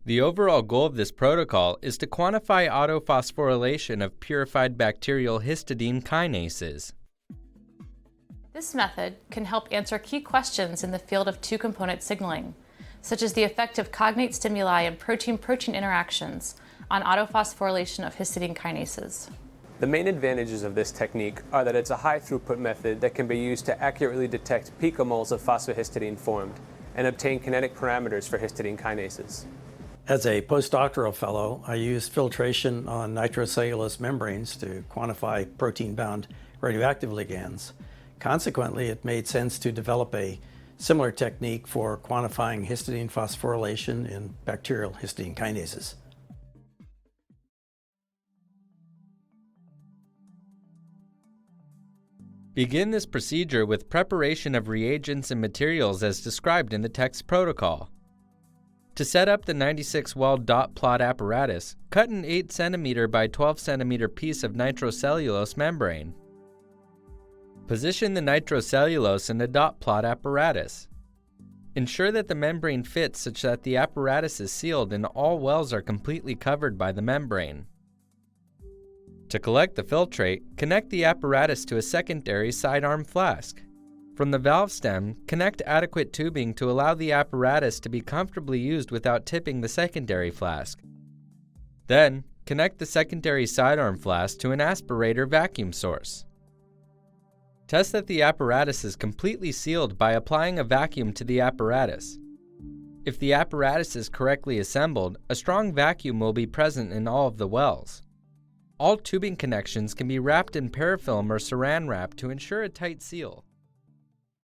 The overall goal of this protocol is to quantify autophosphorylation of purified bacterial histidine kinases. This method can help answer key questions in the field of two-component signaling, such as the effect of cognate stimuli and protein-protein interactions on autophosphorylation of histidine kinases. The main advantages of this technique are that it's a high-throughput method that can be used to accurately detect picomoles of phosphohistidine formed and obtain kinetic parameters for histidine kinases. As a postdoctoral fellow, I used filtration on nitrocellulose membranes to quantify protein-bound radioactive ligands. Consequently, it made sense to develop a similar technique for quantifying histidine phosphorylation in bacterial histidine kinases. Begin this procedure with preparation of reagents and materials as described in the text protocol. To set up the 96-well dot plot apparatus, cut an 8 cm by 12 cm piece of nitrocellulose membrane. Position the nitrocellulose in the dot plot apparatus. Ensure that the membrane fits such that the apparatus is sealed and all wells are completely covered by the membrane. To collect the filtrate, connect the apparatus to a secondary sidearm flask. From the valve stem, connect adequate tubing to allow the apparatus to be comfortably used without tipping the secondary flask. Then, connect the secondary sidearm flask to an aspirator vacuum source. Test that the apparatus is completely sealed by applying a vacuum to the apparatus. If the apparatus is correctly assembled, a strong vacuum will be present in all of the wells. All tubing connections can be wrapped in parafilm or saran wrap to ensure a tight seal.